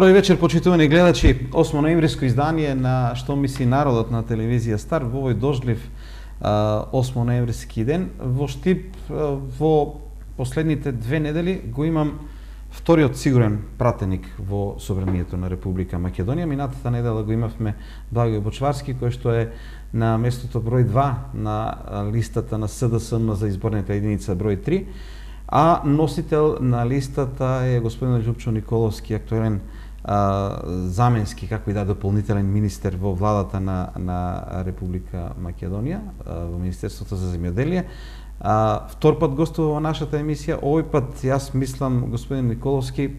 Добро вечер, почитувани гледачи. 8 ноемвриско издание на Што мисли народот на телевизија Стар во овој дождлив 8 ноемвриски ден. Во Штип во последните 2 недели го имам вториот сигурен пратеник во собранието на Република Македонија. Минатата недела го имавме Благој Бочварски, кој што е на местото број 2 на листата на СДСМ за изборната единица број 3. А носител на листата е господин Љупчо Николовски, актуелен заменски, како и да дополнителен министер во владата на Република Македонија, во Министерството за земјоделие. Втор пат гостува во нашата емисија. Овој пат јас мислам господин Николовски,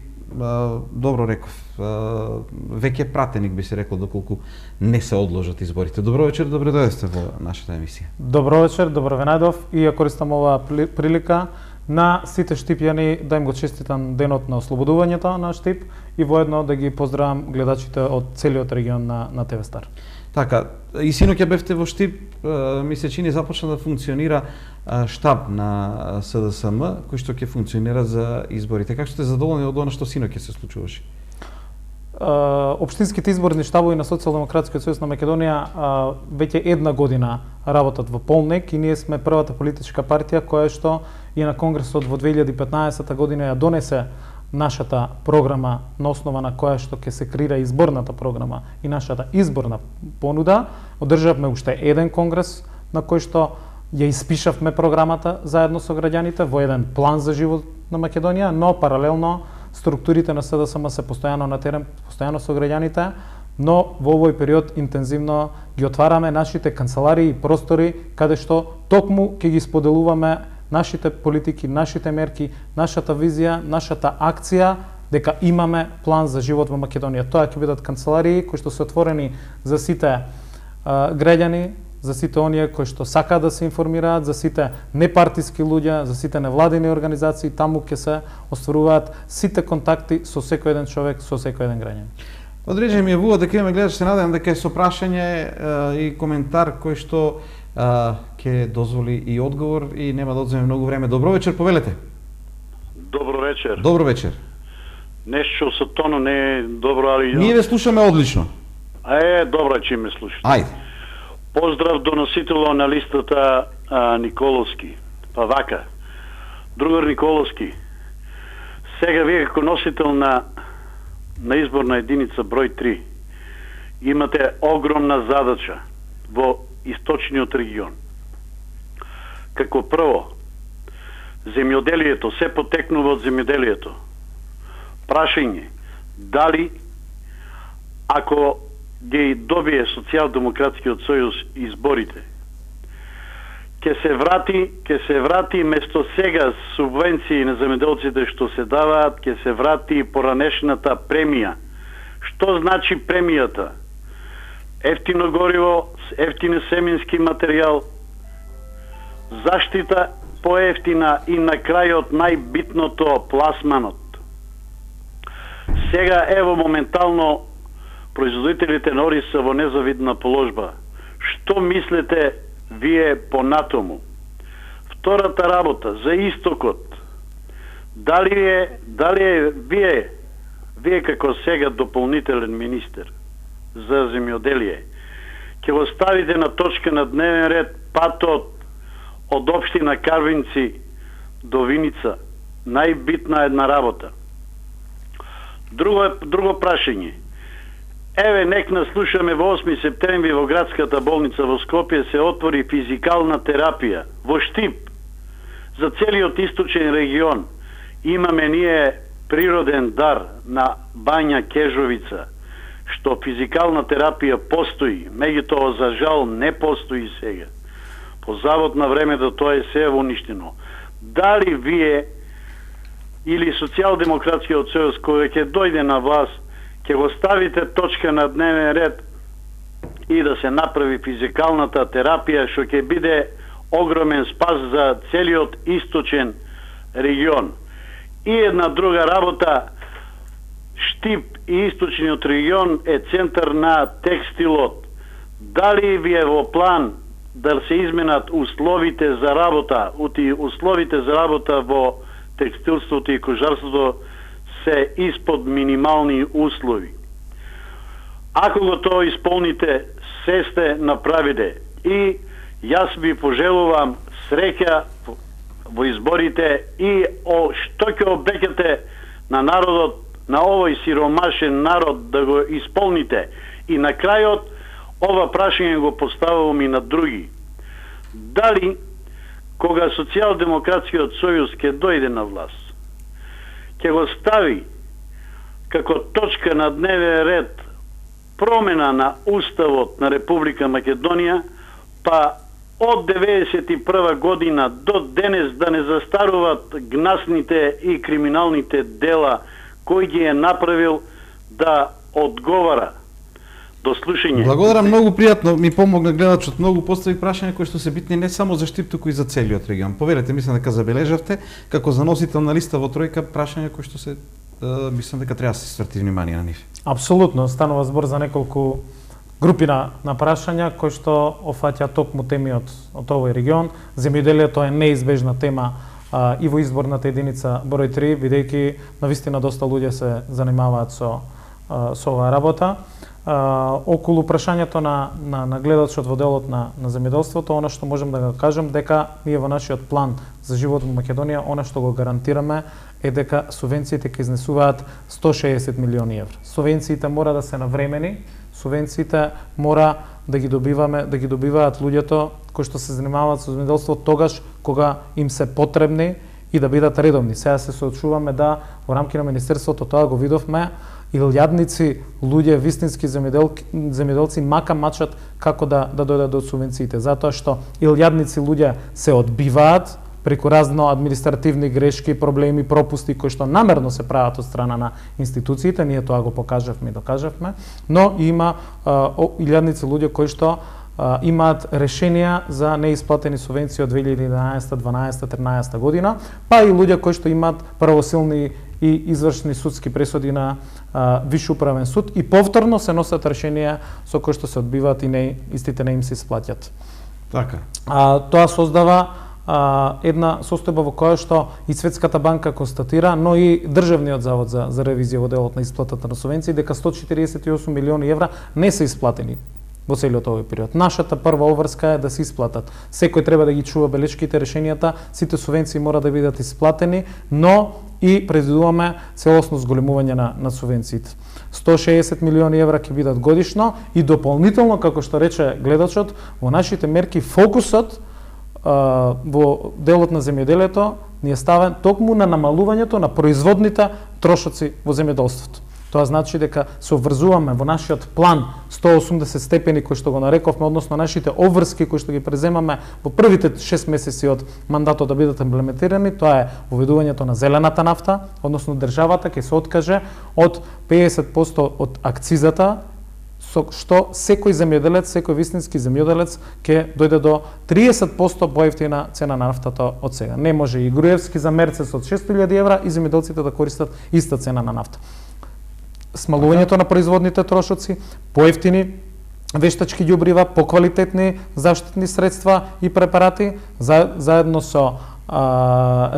добро реков, веќе пратеник би се рекло доколку не се одложат изборите. Добро вечер, добро дојдовте во нашата емисија. Добро вечер, добро ве најдов и ја користам оваа прилика на сите штипјани да им го честитам денот на ослободувањето на Штип и воедно да ги поздравам гледачите од целиот регион на ТВ Стар. Така, и синоќа бевте во Штип, ми се чини започна да функционира штаб на СДСМ, кој што ќе функционира за изборите. Како сте задоволни од она што синоќа се случуваше? Општинските изборни штабови на Социјалдемократскиот сојуз на Македонија веќе една година работат во полнек и ние сме првата политичка партија која што и на Конгресот во 2015 година ја донесе нашата програма на основа на која што ќе се креира изборната програма и нашата изборна понуда. Одржавме уште еден конгрес на кој што ја испишавме програмата заедно со граѓаните во еден план за живот на Македонија, но паралелно структурите на СДСМ се постојано на терен, постојано со граѓаните, но во овој период интензивно ги отвараме нашите канцеларии и простори каде што токму ќе ги споделуваме нашите политики, нашите мерки, нашата визија, нашата акција, дека имаме план за живот во Македонија. Тоа ќе бидат канцеларии кои што се отворени за сите граѓани, за сите оние кои што сакаат да се информираат, за сите непартиски луѓе, за сите невладини организации, таму ќе се остваруваат сите контакти со секој еден човек, со секој еден граѓанин. Одреđено ми јавува дека имаме гледачи, се надевам дека е со прашање и коментар кој што ќе дозволи и одговор и нема да одземе многу време. Добро вечер, повелете. Добро вечер. Добро вечер. Нешто со тоно не е добро, али... Ние ве слушаме одлично. Добро че ме слушате. Ајде. Поздрав до носителот на листата Николовски. Па вака. Другар Николовски, сега вие како носител на изборна единица број 3 имате огромна задача во источниот регион. Како прво, земјоделието, се потекнува од земјоделието. Прашање, дали ако ги добие Социјалдемократскиот сојуз изборите, ќе се врати место сега субвенции на земјоделците што се даваат, ќе се врати поранешната премија. Што значи премијата? Ефтино гориво, ефтин семенски материјал, заштита поевтина и на крајот најбитното пласманот. Сега ево моментално производителите на ориз се во незавидна положба. Што мислите вие понатому? Втората работа за истокот. Дали е вие како сега дополнителен министер за земјоделие ќе го ставите на точка на дневен ред патот од општина Карвинци до Виница? Најбитна една работа. Друго прашање. Еве, нек наслушаме во 8 септември во градската болница во Скопје се отвори физикална терапија. Во Штип, за целиот источен регион, имаме ние природен дар на Бања Кежовица, што физикална терапија постои, меѓутоа за жал не постои сега. По завод на времето тоа е се уништено. Дали вие или Социјалдемократскиот сојуз кој ќе дојде на власт ќе го ставите точка на дневен ред и да се направи физикалната терапија, што ќе биде огромен спас за целиот источен регион. И една друга работа, Штип и источниот регион е центар на текстилот. Дали ви е во план да се изменат условите за работа, условите за работа во текстилството и кожарството се испод минимални услови. Ако го тоа исполните, се сте направиде. И јас ви пожелувам среќа во изборите и што ќе обеќате на народот, на овој сиромашен народ да го исполните. И на крајот, ова прашање го поставувам и на други. Дали, кога Социјалдемократскиот сојуз ќе дојде на власт, ќе го стави како точка на дневен ред промена на Уставот на Република Македонија, па од 91 година до денес да не застаруват гнасните и криминалните дела кој ги е направил, да одговара. До слушање. Благодарам, многу пријатно ми помогна гледачот, многу постави прашања кои што се битни не само за Штип, туку и за целиот регион. Поверете, мислам дека забележавте како за носител на листа во тројка прашања кои што се мислам дека треба да се сврти внимание на нив. Апсолутно, станува збор за неколку групи на прашања кои што офаќа токму теми од овој регион. Земјоделието е неизбежна тема и во изборната единица број 3, бидејќи навистина доста луѓе се занимаваат со оваа работа. Околу прашањето на гледачот во делот на земјоделството, она што можем да го кажем дека ние во нашиот план за живот во Македонија, она што го гарантираме е дека субвенциите ќе изнесуваат 160 милиони евра. Субвенциите мора да се навремени, субвенциите мора да ги добиваат луѓето кои што се занимаваат со земјоделство тогаш кога им се потребни и да бидат редовни. Сега се соочуваме да во рамки на министерството тоа го видовме, илјадници луѓе, вистински земјоделци мака мачат како да дојдат до субвенциите, затоа што илјадници луѓе се одбиваат преку разно административни грешки, проблеми, пропусти кои што намерно се прават од страна на институциите, ние тоа го покажавме и докажавме, но има илјадници луѓе кои што имаат решенија за неисплатени субвенции од 2011, 12, 13 година, па и луѓе кои што имаат правосилни и извршни судски пресуди на Виш управен суд и повторно се носат решенија со кои што се одбиваат и истите не им се исплаќат. Така. Тоа создава една состојба во која што и Светската банка констатира, но и Државниот завод за ревизија во делот на исплатата на субвенции, дека 148 милиони евра не се исплатени во целиот овој период. Нашата прва обврска е да се исплатат. Секој треба да ги чува белешките, решенијата, сите субвенции мора да бидат исплатени, но и предвидуваме целосно зголемување на субвенциите. 160 милиони евра ќе бидат годишно и дополнително, како што рече гледачот, во нашите мерки фокусот во делот на земјоделието ни е ставен токму на намалувањето на производните трошоци во земјоделството. Тоа значи дека се обврзуваме во нашиот план 180 степени кои што го нарековме, односно нашите обврски кои што ги преземаме во првите 6 месеци од мандатот да бидат имплементирани, тоа е воведувањето на зелената нафта, односно државата ќе се откаже од 50% од акцизата, со што секој земјоделец, секој вистински земјоделец ќе дојде до 30% поевтина цена на нафтата од сега. Не може и Груевски за Мерцес од 6.000 евра и земјоделците да користат иста цена на нафта. Смалувањето на производните трошоци, поевтини вештачки ѓубрива, поквалитетни заштитни средства и препарати, заедно со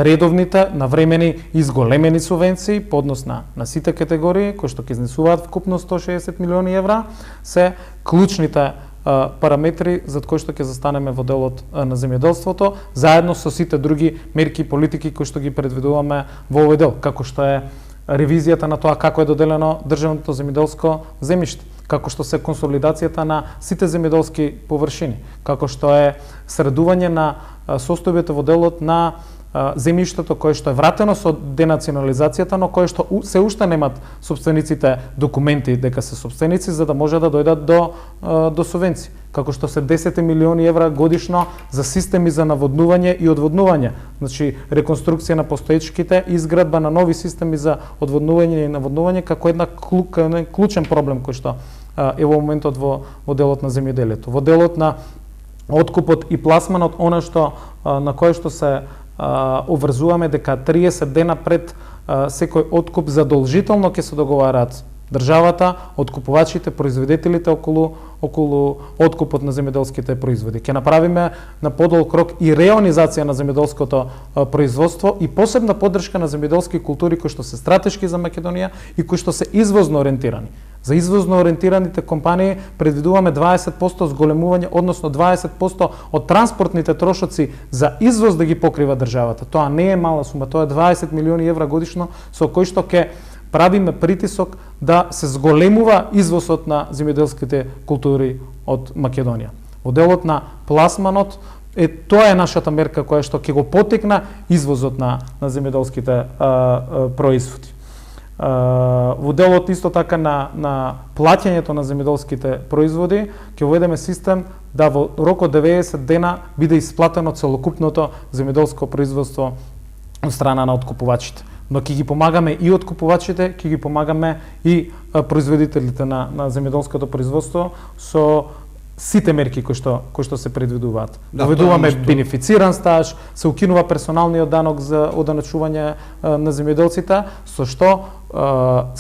редовните, навремени и зголемени субвенции по однос на сите категории, кои што ќе изнесуваат вкупно 160 милиони евра, се клучните параметри за кои што ќе застанеме во делот на земјоделството, заедно со сите други мерки и политики кои што ги предвидуваме во овој дел, како што е ревизијата на тоа како е доделено државното земјоделско земјиште, како што се консолидацијата на сите земјоделски површини, како што е средување на состојбите во делот на земјиштето кое што е вратено со денационализацијата, но кое што се уште немат собствениците документи дека се собственици за да може да дојдат до субвенции, како што се 10 милиони евра годишно за системи за наводнување и одводнување, значи реконструкција на постоечките, изградба на нови системи за одводнување и наводнување како еден клучен проблем кој што е во моментот во делот на земјоделието. Во делот на откупот и пласманот, она што на кое што се обврзуваме дека 30 дена пред секој откуп задолжително ќе се договараат државата, откупувачите, производителите околу откупот на земјоделските производи. Ќе направиме на подолг рок и реонизација на земјоделското производство и посебна поддршка на земјоделски култури кои што се стратешки за Македонија и кои што се извозно ориентирани. За извозно ориентираните компании предвидуваме 20% зголемување, односно 20% од транспортните трошоци за извоз да ги покрива државата. Тоа не е мала сума, тоа е 20 милиони евра годишно со кои што ќе правиме притисок да се зголемува извозот на земјоделските култури од Македонија. Во делот на пласманот тоа е нашата мерка која што ќе го потекна извозот на земјоделските производи. Во делот исто така на плаќањето на земјоделските производи ќе воведеме систем да во рок од 90 дена биде исплатено целокупното земјоделско производство од страна на откупувачите. Но ќе ги помагаме и откупувачите, ќе ги помагаме и производителите на земјоделското производство со сите мерки кои што се предвидуваат. Доведуваме бенефициран стаж, се укинува персоналниот данок за оданачување на земјоделците, со што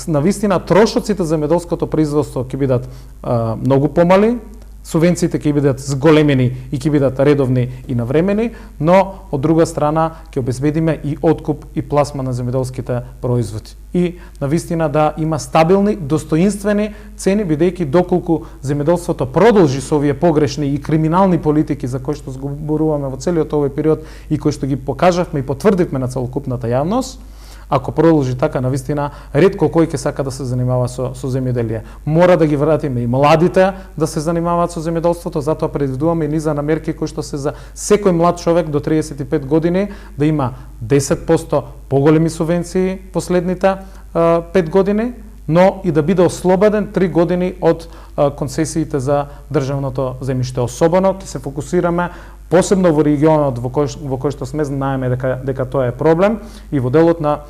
навистина трошоците за земјоделското производство ќе бидат многу помали, субвенциите ќе бидат зголемени и ќе бидат редовни и навремени, но од друга страна ќе обезбедиме и откуп и пласма на земјоделските производи. И навистина да има стабилни, достоинствени цени, бидејќи доколку земјоделството продолжи со овие погрешни и криминални политики за кои што зборуваме во целиот овој период и кои што ги покажавме и потврдивме на целокупната јавност, ако продолжи така, навистина, ретко кој ќе сака да се занимава со земјоделие. Мора да ги вратиме и младите да се занимаваат со земјоделството, затоа предвидуваме и низа на мерки кои што се за секој млад човек до 35 години да има 10% поголеми субвенции последните 5 години, но и да биде ослободен 3 години од концесиите за државното земјиште. Особено ќе се фокусираме посебно во регионот во кој што сме, знаеме дека тоа е проблем и во делот на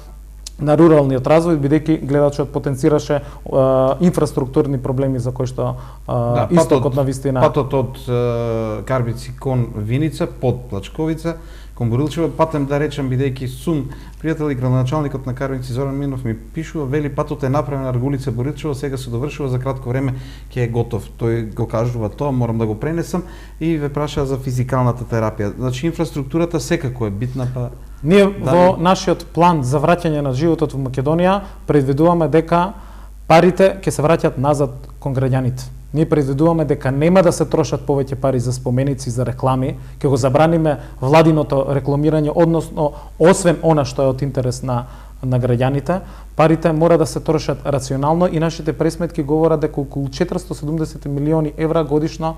руралниот развој, бидејќи гледачот потенцираше инфраструктурни проблеми за кои што истокот на вистина. Патот од Карбици кон Виница, под Плачковица, кон Борилчево, патем да речем, бидејќи сум пријател и градоначалникот на Карбици Зоран Минов ми пишува, вели патот е направен на Аргулица Борилчево, сега се довршува, за кратко време ќе е готов. Тој го кажува тоа, морам да го пренесам и ве праша за физикалната терапија. Значи инфраструктурата секако е битна, па ние во нашиот план за враќање на животот во Македонија предвидуваме дека парите ќе се враќаат назад кон граѓаните. Ние предвидуваме дека нема да се трошат повеќе пари за споменици, за реклами, ќе го забраниме владиното рекламирање, односно освен она што е од интерес на граѓаните, парите мора да се трошат рационално и нашите пресметки говорат дека околу 470 милиони евра годишно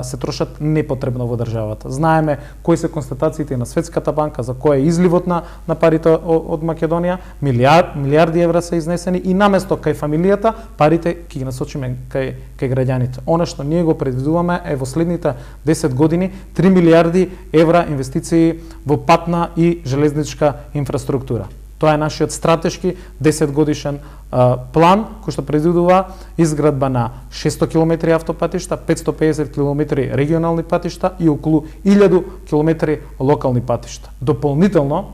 се трошат непотребно во државата. Знаеме кои се констатациите на Светската банка за кој е изливот на парите од Македонија, милиарди евра се изнесени и наместо кај фамилијата, парите ќе ги насочиме кај граѓаните. Она што ние го предвидуваме е во следните 10 години 3 милиарди евра инвестиции во патна и железничка инфраструктура. Тоа е нашиот стратешки 10 годишен план кој што предвидува изградба на 600 км автопатишта, 550 км регионални патишта и околу 1000 км локални патишта. Дополнително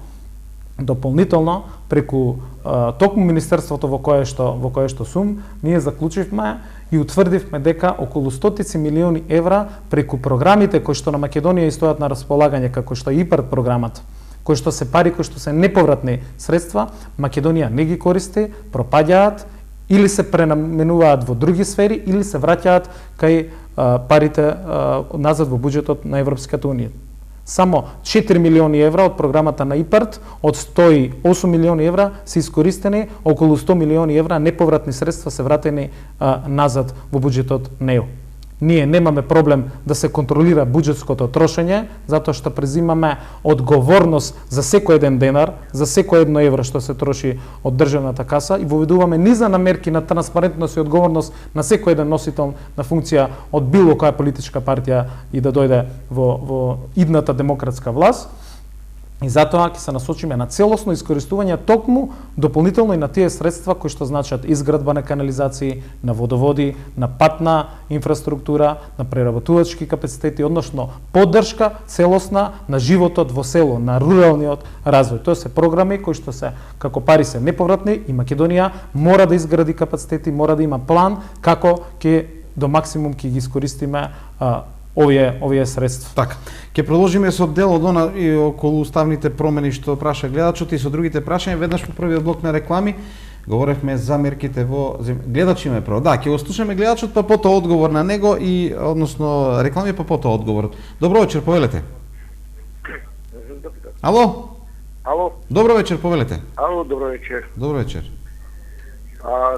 преку токму министерството во кое што сум, ние заклучивме и утврдивме дека околу стотици милиони евра преку програмите кои што на Македонија стојат на располагање, како што е ИПАРД програмата, кои што се пари кои што се неповратни средства, Македонија не ги користи, пропаѓаат или се пренаменуваат во други сфери или се враќаат кај парите назад во буџетот на Европската унија. Само 4 милиони евра од програмата на ИПАРД, од 108 милиони евра се искористени, околу 100 милиони евра неповратни средства се вратени назад во буџетот НЕО. Ние немаме проблем да се контролира буџетското трошење, затоа што презимаме одговорност за секој еден денар, за секој едно евро што се троши од државната каса и воведуваме низа на мерки на транспарентност и одговорност на секој еден носител на функција од било која политичка партија и да дојде во идната демократска власт. И затоа ќе се насочиме на целосно искористување токму дополнително и на тие средства кои што значат изградба на канализации, на водоводи, на патна инфраструктура, на преработувачки капацитети, односно поддршка целосна на животот во село, на руралниот развој. Тоа се програми кои што се како пари се неповратни и Македонија мора да изгради капацитети, мора да има план како ќе до максимум ќе ги искористиме овие средства. Така, ќе продолжиме со дел од она и околу уставните промени што праша гледачот и со другите прашања. Веднаш по првиот блок на реклами говоревме за мерките во гледачи ме прво. Да, ќе го слушаме гледачот, па потоа одговор на него и односно реклами, па потоа одговорот. Добро вечер, повелете. Ало? Ало? Добро вечер, повелете. Ало, добро вечер. Добро вечер.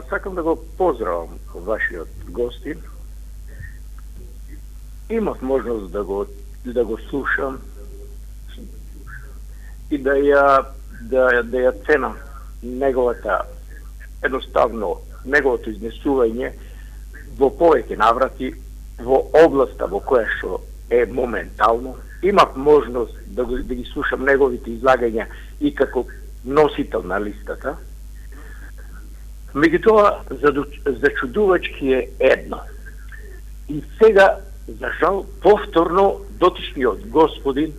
Сакам да го поздравам вашиот гостин. Имав можност да го слушам и да ја ценам неговото изнесување во повеќе наврати во областа во која што е моментално. Имав можност да ги слушам неговите излагања и како носител на листата. Меѓутоа, зачудувачки е едно. И сега, за жал, повторно дотичниот господин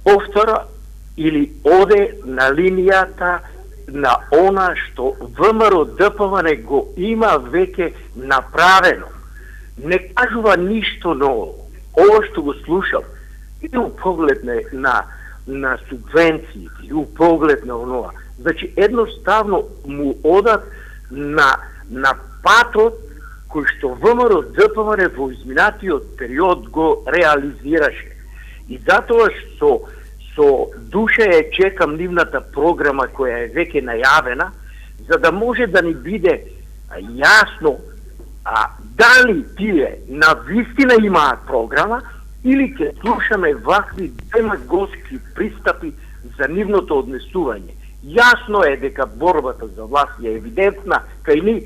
повтора или оде на линијата на она што ВМРО ДПМН го има веќе направено. Не кажува ништо ново. Ова што го слушам, и у поглед на субвенциите, и у поглед на онова. Значи, едноставно му одат на патот кој што ВМРО ДПМН во изминатиот период го реализираше. И затоа со душа ја чекам нивната програма која е веќе најавена, за да може да ни биде јасно дали тие навистина имаат програма или ќе слушаме вакви демагогски пристапи за нивното однесување. Јасно е дека борбата за власт е евидентна кај ни,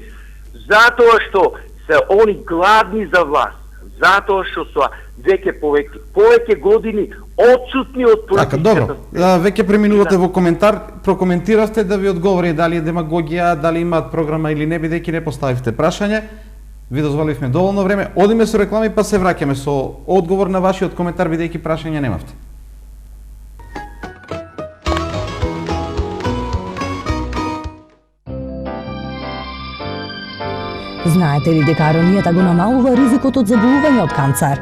затоа што се они гладни за власт, затоа што се веќе повеќе години отсутни од политиката. Така, добро. Веќе преминувате во коментар, прокоментиравте да ви одговори дали е демагогија, дали имаат програма или не, бидејќи не поставивте прашање. Ви дозволивме доволно време. Одиме со реклами, па се враќаме со одговор на вашиот коментар, бидејќи прашање немавте. Знаете ли дека аронијата го намалува ризикот од заболување од канцер?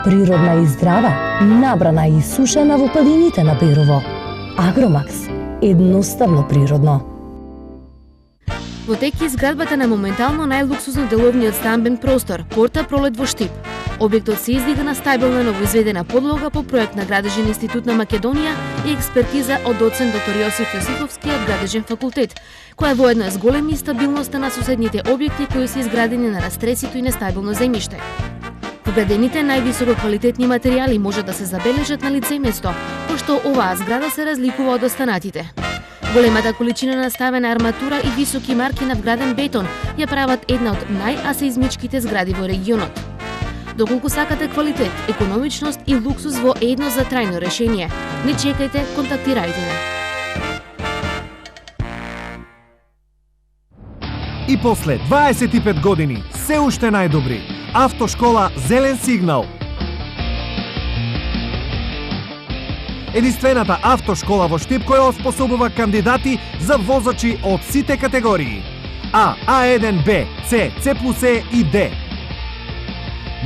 Природна и здрава, набрана и сушена во падините на Перово. Агромакс. Едноставно природно. Во тек е изградбата на моментално најлуксузно деловниот стамбен простор, Порта Пролет во Штип. Објектот се издига на стабилна новоизведена подлога по проект на Градежен институт на Македонија и експертиза од доцент доктор Јосиф Јосифовски од Градежен факултет, која воедно е зголеми и стабилноста на соседните објекти кои се изградени на растресито и нестабилно земјиште. Вградените највисоко квалитетни материјали може да се забележат на лице место, пошто оваа зграда се разликува од останатите. Големата количина наставена арматура и високи марки на вграден бетон ја прават една од најасеизмичките згради во регионот. Доколку сакате квалитет, економичност и луксус во едно за трајно решение, не чекајте, контактирајте ме. И после 25 години, се уште најдобри. Автошкола Зелен сигнал. Единствената автошкола во Штип која оспособува кандидати за возачи од сите категории. А1, Б, С, С+Е и Д.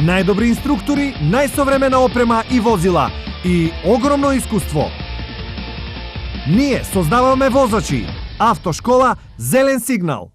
Најдобри инструктори, најсовремена опрема и возила и огромно искуство. Ние создаваме возачи. Автошкола Зелен сигнал.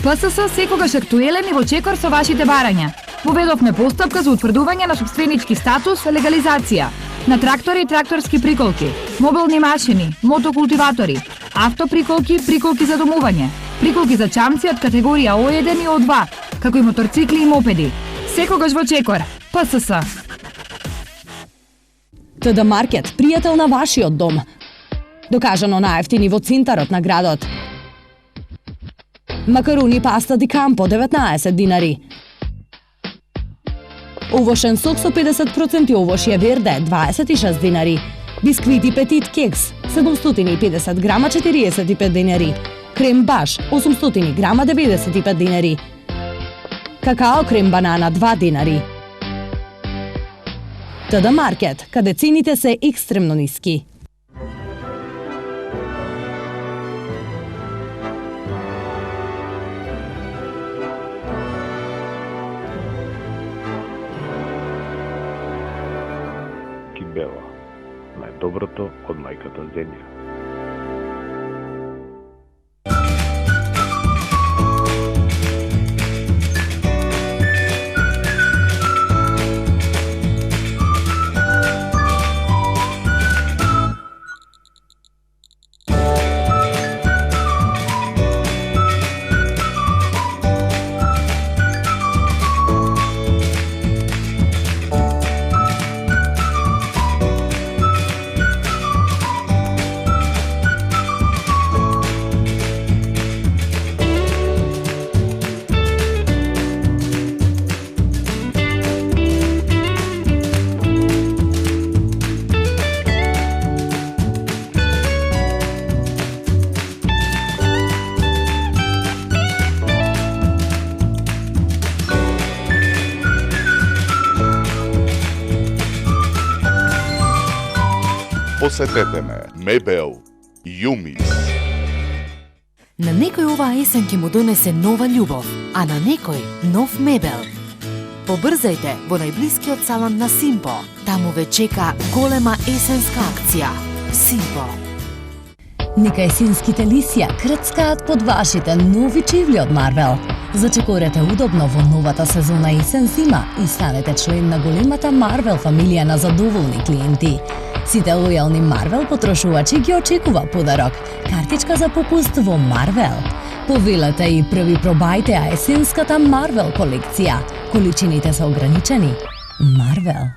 ПСС секогаш актуелен и во чекор со вашите барања. Воведовме постапка за утврдување на сопственички статус легализација на трактори и тракторски приколки, мобилни машини, мотокултиватори, автоприколки, приколки за домување, приколки за чамци од категорија О1 и О2, како и моторцикли и мопеди. Секогаш во чекор. ПСС. ТД Маркет, пријател на вашиот дом. Докажано наевтини во центарот на градот. Макаруни паста ди Кампо 19 динари. Овошен сок со 50% овошје верде 26 динари. Бисквити Петит Кекс 750 грама 45 динари. Крем Баш 800 грама 95 динари. Какао крем банана 2 динари. ТД Маркет, каде цените се екстремно ниски. Кибела, најдоброто од мајката земја. Посетете ме, Мебел, Јумис. На некој оваа есен ќе му донесе нова љубов, а на некој нов мебел. Побрзајте во најблискиот салон на Симпо. Таму ве чека голема есенска акција. Симпо. Нека есенските лисја крцкаат под вашите нови чевли од Марвел. Зачекорете удобно во новата сезона есен-зима и станете член на големата Марвел фамилија на задоволни клиенти. Сите лојални Марвел потрошувачи ги очекува подарок – картичка за попуст во Марвел. Повелете и први пробајте есенската Марвел колекција. Количините се ограничени. Марвел.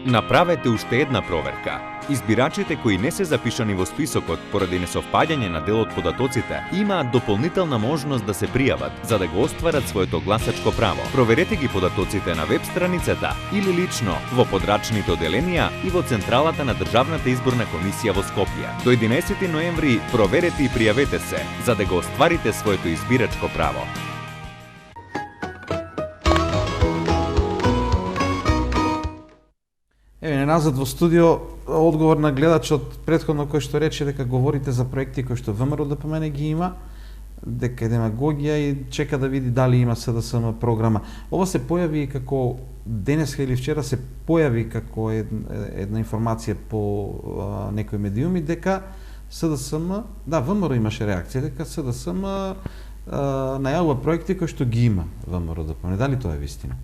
Направете уште една проверка. Избирачите кои не се запишани во списокот поради несовпаѓање на дел од податоците имаат дополнителна можност да се пријават за да го остварат своето гласачко право. Проверете ги податоците на веб страницата или лично во подрачните оделенија и во централата на Државната изборна комисија во Скопје. До 11 ноември проверете и пријавете се за да го остварите своето избирачко право. Еве, назад во студио, одговор на гледачот претходно кој што рече дека говорите за проекти кои што ВМРО ДПМН ги има, дека е демагогија и чека да види дали има СДСМ програма. Ова се појави како денеска или вчера се појави како една информација по некои медиуми дека СДСМ, да, ВМРО имаше реакција дека СДСМ најавува проекти кои што ги има ВМРО ДПМН. Дали тоа е вистина?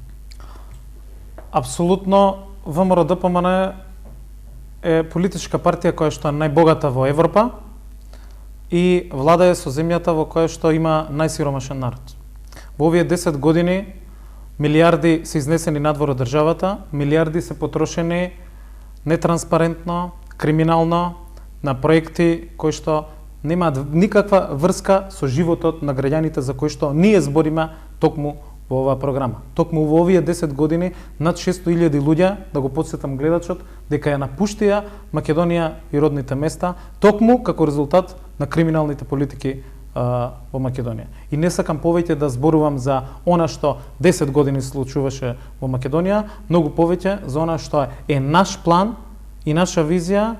Апсолутно. ВМРО ДПМН е политичка партија која што е најбогата во Европа и владае со земјата во која што има најсиромашен народ. Во овие 10 години милиарди се изнесени надвор од државата, милиарди се потрошени нетранспарентно, криминално на проекти кои што немаат никаква врска со животот на граѓаните за кои што ние збориме токму во оваа програма. Токму во овие 10 години над 600.000 луѓе, да го потсетам гледачот, дека ја напуштија Македонија и родните места, токму како резултат на криминалните политики во Македонија. И не сакам повеќе да зборувам за она што 10 години се случуваше во Македонија, многу повеќе за она што е наш план и наша визија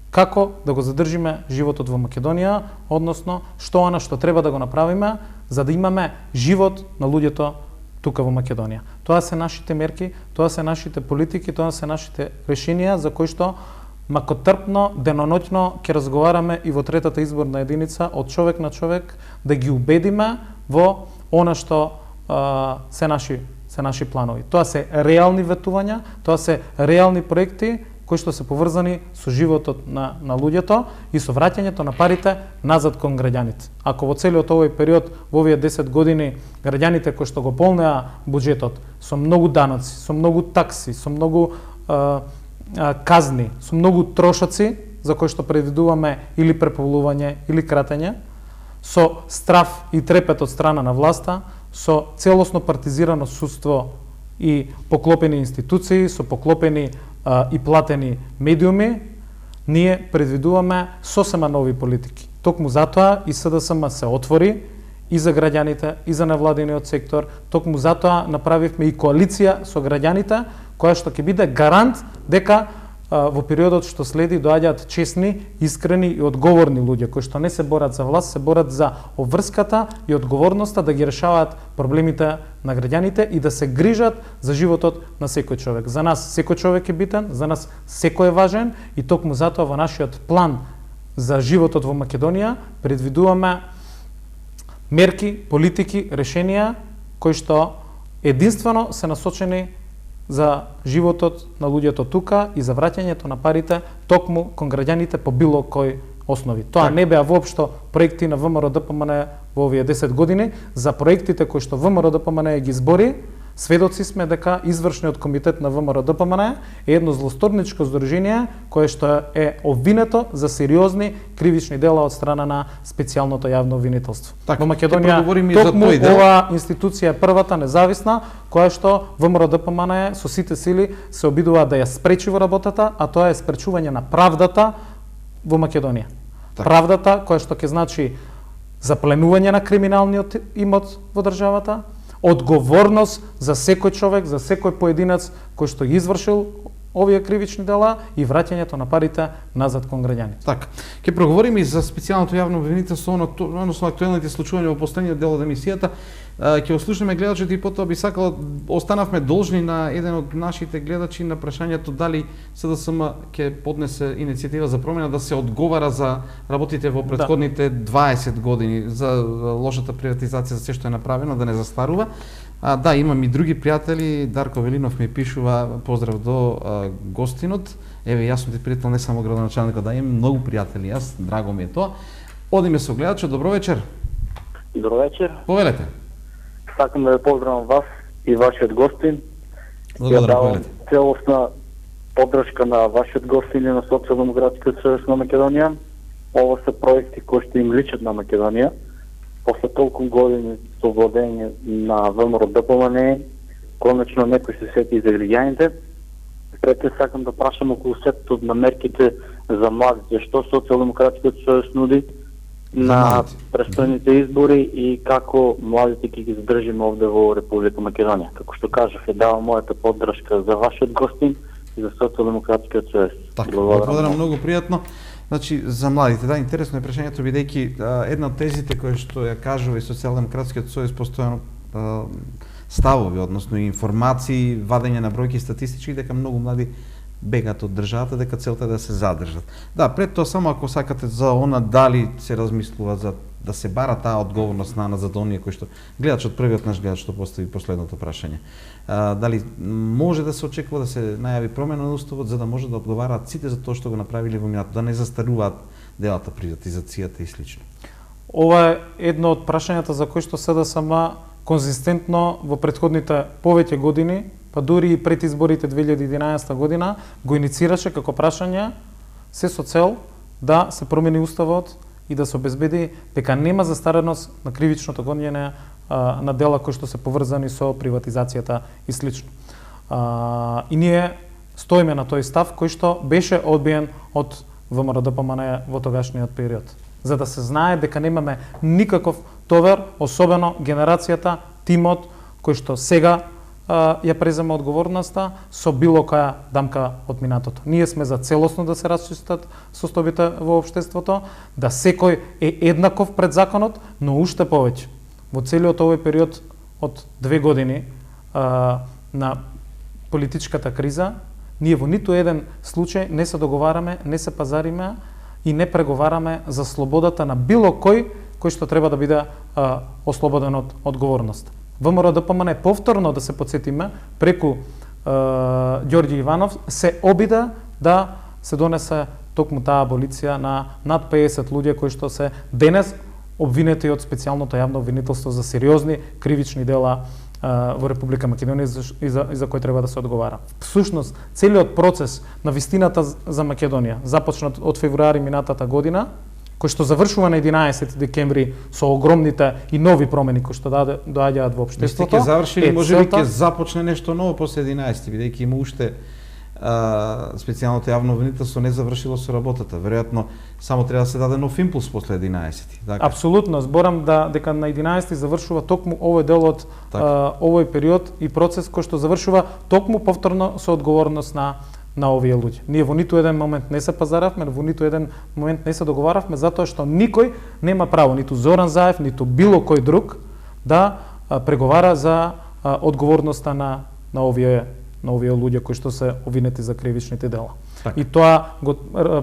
како да го задржиме животот во Македонија, односно што она што треба да го направиме за да имаме живот на луѓето тука во Македонија. Тоа се нашите мерки, тоа се нашите политики, тоа се нашите решенија за кои што макотрпно, деноноќно ќе разговараме и во третата изборна единица од човек на човек да ги убедиме во она што се наши планови. Тоа се реални ветувања, тоа се реални проекти кои што се поврзани со животот на луѓето и со враќањето на парите назад кон граѓаните. Ако во целиот овој период, во овие 10 години, граѓаните кои што го полнеа буџетот со многу даноци, со многу такси, со многу казни, со многу трошоци, за кои што предвидуваме или преполување или кратење, со страф и трепет од страна на власта, со целосно партизирано судство и поклопени институции, со поклопени и платени медиуми, ние предвидуваме сосема нови политики. Токму затоа и СДСМ се отвори и за граѓаните, и за невладиниот сектор. Токму затоа направивме и коалиција со граѓаните, која што ќе биде гарант дека во периодот што следи доаѓаат честни, искрени и одговорни луѓе кои што не се борат за власт, се борат за обврската и одговорноста да ги решаваат проблемите на граѓаните и да се грижат за животот на секој човек. За нас секој човек е битен, за нас секој е важен и токму затоа во нашиот план за животот во Македонија предвидуваме мерки, политики, решенија кои што единствено се насочени за животот на луѓето тука и за враќањето на парите токму кон граѓаните по било кој основи. Тоа не беа воопшто проекти на ВМРО ДПМН во овие 10 години. За проектите кои што ВМРО ДПМН ги избори, сведоци сме дека извршниот комитет на ВМРО ДПМН е едно злосторничко здружение кое што е обвинето за сериозни кривични дела од страна на специјалното јавно обвинителство. Во Македонија токму оваа институција е првата независна која што ВМРО ДПМН со сите сили се обидува да ја спречи во работата, а тоа е спречување на правдата во Македонија. Правдата која што ќе значи запленување на криминалниот имот во државата, одговорност за секој човек, за секој поединец кој што ги извршил овие кривични дела и враќањето на парите назад кон граѓаните. Така. Ќе проговориме и за специјалното јавно обвинителство, односно актуелните случувања во последниот дел од емисијата. Ќе ослушаме гледачите и потоа би сакал, останавме должни на еден од нашите гледачи на прашањето дали СДСМ ќе поднесе иницијатива за промена да се одговара за работите во претходните 20 години, за лошата приватизација, за се што е направено, да не застарува. Да, имам и други пријатели, Дарко Велинов ми пишува поздрав до гостинот. Еве, јас сум ти пријател, не само градоначалникот, да, имам многу пријатели, јас, драго ми е тоа. Одиме со гледачот, добро вечер. Добро вечер. Повелете. Сакам да ве поздравам вас и вашиот гостин. Благодарам, давам целосна поддршка на вашиот гостин и на Социјалдемократскиот сојуз на Македонија. Ова се проекти кои што им личат на Македонија. После толку години со владење на ВМРО ДПМН, конечно некој се сети за граѓаните. Пред тоа сакам да прашам околу сетот на мерките за младите, што Социјалдемократскиот сојуз нуди на престојните избори и како младите ќе ги задржиме овде во Република Македонија. Како што кажав, давам мојата поддршка за вашиот гостин и за Социјалдемократскиот сојуз. Така, благодарам, многу пријатно. Значи, за младите, да, интересно е прашањето, бидејќи една од тезите која што ја кажува и Социјалдемократскиот сојуз постојано ставови, односно информации, вадење на бројки статистички, дека многу млади бегаат од државата, дека целта е да се задржат. Да, пред тоа само ако сакате за она дали се размислува за да се бара таа одговорност на за оние кои што гледачот, првиот наш гледач што постави последното прашање. Дали може да се очекува да се најави промена на уставот за да може да одговараат сите за тоа што го направиле во минатото, да не застаруваат делата приватизацијата и слично. Ова е едно од прашањата за кои што СДСМ конзистентно во претходните повеќе години, па дури и пред изборите 2011 година, го иницираше како прашање се со цел да се промени уставот и да се обезбеди дека нема застареност на кривичното гонење на дела кои што се поврзани со приватизацијата и слично. И ние стоиме на тој став кој што беше одбиен од ВМРО ДПМН во тогашниот период. За да се знае дека немаме никаков товар, особено генерацијата, тимот кој што сега ја презема одговорноста со било која дамка од минатото. Ние сме за целосно да се расчистат состојбите во општеството, да секој е еднаков пред законот, но уште повеќе. Во целиот овој период од 2 години на политичката криза, ние во ниту еден случај не се договараме, не се пазариме и не преговараме за слободата на било кој што треба да биде ослободен од одговорност. ВМРО ДПМН повторно, да се подсетиме, преку Ѓорѓи Иванов се обида да се донесе токму таа аболиција на над 50 луѓе кои што се денес обвинети од специјалното јавно обвинителство за сериозни кривични дела во Република Македонија и за кои треба да се одговара. Всушност, целиот процес на вистината за Македонија, започнат од февруари минатата година, кој што завршува на 11 декември со огромните и нови промени кои што доаѓаат во општеството. Ќе заврши или можеби ќе започне нешто ново после 11, бидејќи има уште специјалното јавно обвинителство не завршило со работата. Веројатно само треба да се даде нов импулс после 11. Така. Апсолутно, зборам дека на 11 завршува токму овој дел од овој период и процес кој што завршува токму повторно со одговорност на овие луѓе. Ние во ниту еден момент не се пазаравме, во ниту еден момент не се договаравме, затоа што никој нема право, ниту Зоран Заев, ниту било кој друг, да преговара за одговорноста на овие луѓе кои што се обвинети за кривичните дела. Так. И тоа го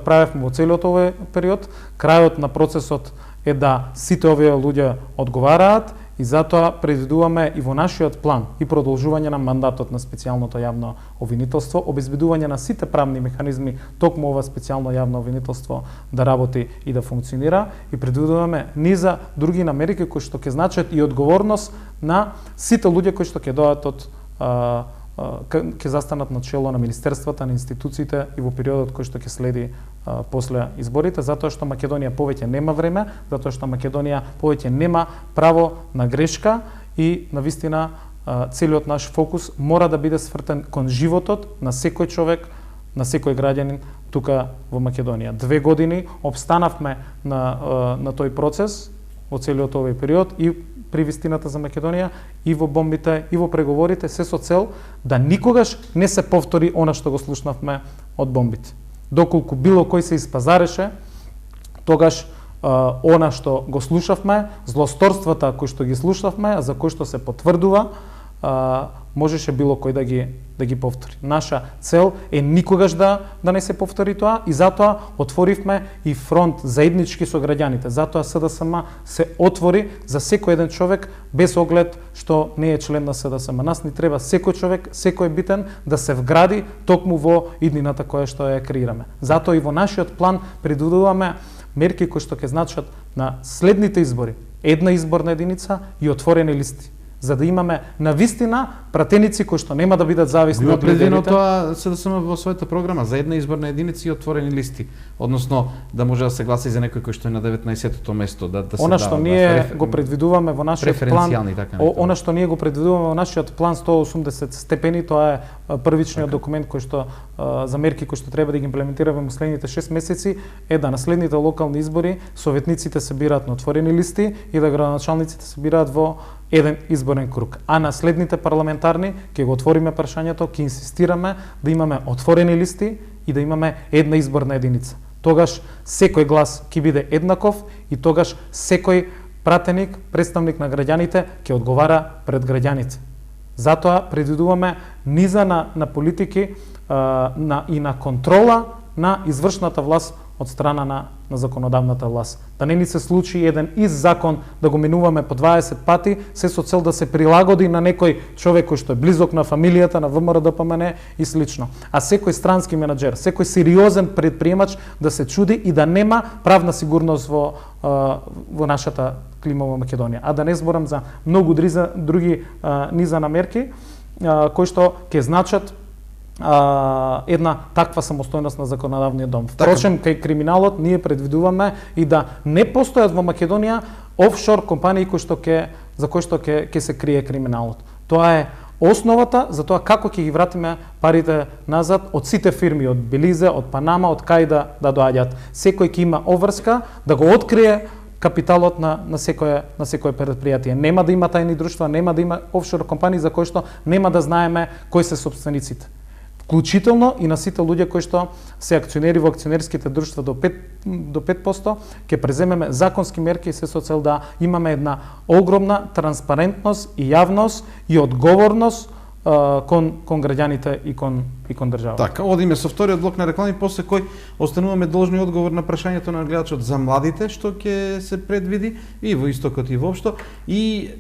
правевме во целиот овој период. Крајот на процесот е да сите овие луѓе одговараат и затоа предвидуваме и во нашиот план и продолжување на мандатот на специјалното јавно обвинителство, обезбедување на сите правни механизми токму ова специјално јавно обвинителство да работи и да функционира, и предвидуваме низа други намерики кои што ќе значат и одговорност на сите луѓе кои што ќе доаат од ќе застанат на чело на министерствата, на институциите и во периодот кој што ќе следи после изборите, затоа што Македонија повеќе нема време, затоа што Македонија повеќе нема право на грешка и навистина целиот наш фокус мора да биде свртен кон животот на секој човек, на секој граѓанин тука во Македонија. 2 години обстанавме на тој процес во целиот овој период и при вистината за Македонија, и во бомбите, и во преговорите, се со цел да никогаш не се повтори она што го слушнавме од бомбите. Доколку било кој се испазареше, тогаш она што го слушавме, злосторствата кои што ги слушавме, за кои што се потврдува, можеше било кој да ги повтори. Наша цел е никогаш да не се повтори тоа и затоа отворивме и фронт заеднички со граѓаните. Затоа СДСМ се отвори за секој еден човек без оглед што не е член на СДСМ. Нас ни треба секој човек, секој битен да се вгради токму во иднината која што ја креираме. Затоа и во нашиот план предвидуваме мерки кои што ќе значат на следните избори една изборна единица и отворени листи, за да имаме навистина пратеници кои што нема да бидат зависни од предвидено лидерите. тоа се да сме во својата програма за една изборна единица и отворени листи, односно да може да се гласа и за некој кој што е на 19-тото место, да се она што ние го предвидуваме во нашиот план, она што ние го предвидуваме во нашиот план 180 степени, тоа е првичниот документ кој што за мерки кои што треба да ги имплементираме во следните 6 месеци, е да на следните локални избори советниците се бираат на отворени листи и да градоначалниците се бираат во еден изборен круг. А на следните парламентарни ќе го отвориме прашањето, ќе инсистираме да имаме отворени листи и да имаме една изборна единица. Тогаш секој глас ќе биде еднаков и тогаш секој пратеник, представник на граѓаните ќе одговара пред граѓаните. Затоа предвидуваме низа на политики и на контрола на извршната власт од страна на законодавната власт. Да не ни се случи еден закон да го менуваме по 20 пати, се со цел да се прилагоди на некој човек кој што е близок на фамилијата, на ВМРО-ДПМН и слично. А секој странски менаџер, секој сериозен предприемач да се чуди и да нема правна сигурност во нашата клима во Македонија. А да не зборам за многу други низа на мерки кои што ќе значат една таква самостојност на законодавниот дом. Впрочем, кај криминалот ние предвидуваме и да не постојат во Македонија офшор компании за кои што ќе се крие криминалот. Тоа е основата за тоа како ќе ги вратиме парите назад од сите фирми, од Белизе, од Панама, од кај да доаѓаат. Секој ќе има обврска да го открие капиталот на секое предпријатие. Нема да има тајни друштва, нема да има офшор компании за кои што нема да знаеме кои се сопствениците. Вклучително и на сите луѓе кои што се акционери во акционерските друштва до 5%, ќе преземеме законски мерки се со цел да имаме една огромна транспарентност и јавност и одговорност кон граѓаните и кон државата. Така, одиме со вториот блок на реклами, после кој остануваме должни одговор на прашањето на гледачот за младите, што ќе се предвиди и во истокот и воопшто, и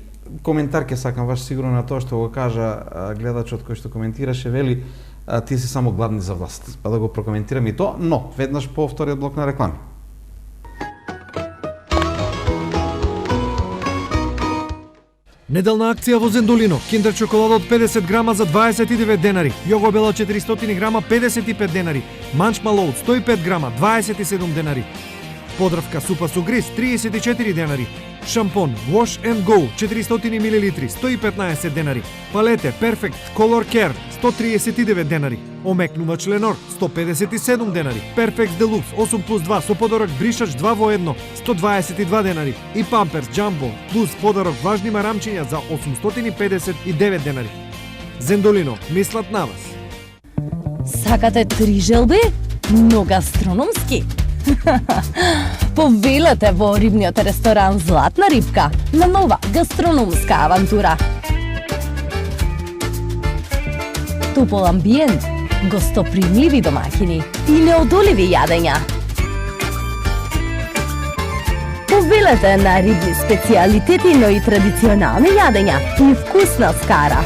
коментар ќе сакам ваш сигурно на тоа што го кажа гледачот кој што коментираше, вели тие се само гладни за власт. Па да го прокоментирам и тоа, но веднаш по вториот блок на реклами. Неделна акција во Зендолино. Киндер чоколада од 50 грама за 29 денари. Јогобела 400 грама 55 денари. Манчмало од 105 грама 27 денари. Подравка супа со гриз 34 денари. Шампон Wash and Go 400 мл 115 денари. Палете Perfect Color Care 139 денари. Омекнувач Ленор 157 денари. Perfect Deluxe 8+2 со подарок бришач 2 во 1 122 денари. И Pampers Jumbo плюс подарок важни марамчиња за 859 денари. Зендолино, мислат на вас. Сакате 3 желби? Но гастрономски? Повелете во рибниот ресторан Златна рибка на нова гастрономска авантура. Топол амбиент, гостопримливи домаќини и неодоливи јадења. Повелете на рибни специјалитети, но и традиционални јадења и вкусна скара.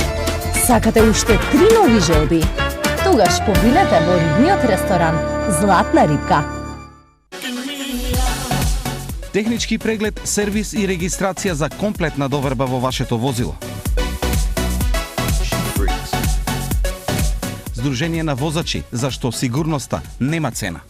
Сакате уште 3 нови желби? Тогаш повелете во рибниот ресторан Златна рибка. Технички преглед, сервис и регистрација за комплетна доверба во вашето возило. Сдружение на возачи, зашто сигурноста нема цена.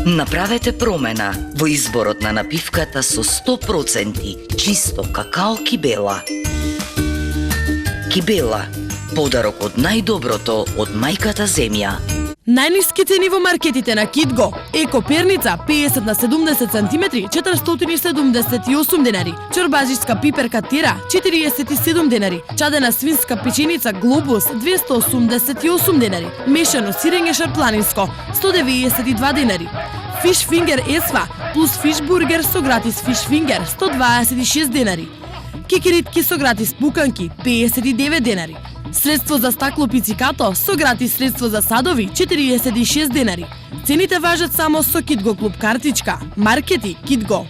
Направете промена во изборот на напивката со 100% чисто какао Кибела. Кибела, подарок од најдоброто од мајката земја. Најниски цени во маркетите на Кидго. Еко перница 50 на 70 см 478 денари. Чорбажичка пиперка Тера 47 денари. Чадена свинска печеница Глобус 288 денари. Мешано сирење шарпланинско 192 денари. Фиш фингер есва плюс фиш бургер со гратис фиш фингер 126 денари. Кикиритки со гратис пуканки 59 денари. Средство за стакло пицикато со гратис средство за садови 46 денари. Цените важат само со Кидго клуб картичка. Маркети Кидго.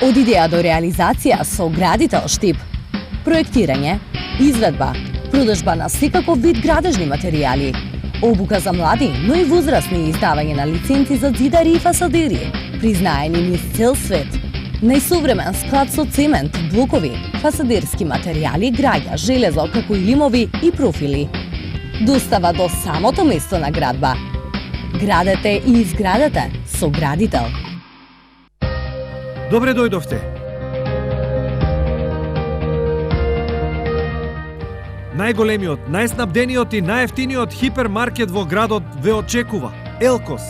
Од идеја до реализација со Градител Штип. Проектирање, изведба, продажба на секаков вид градежни материјали, обука за млади, но и возрастни, издавање на лиценци за зидари и фасадери, признаени низ цел свет, најсовремен склад со цемент, блокови, фасадерски материјали, граѓа, железо, како и лимови и профили. Достава до самото место на градба. Градете и изградете со Градител. Добре дојдовте. Најголемиот, најснабдениот и најефтиниот хипермаркет во градот ве очекува. Елкос.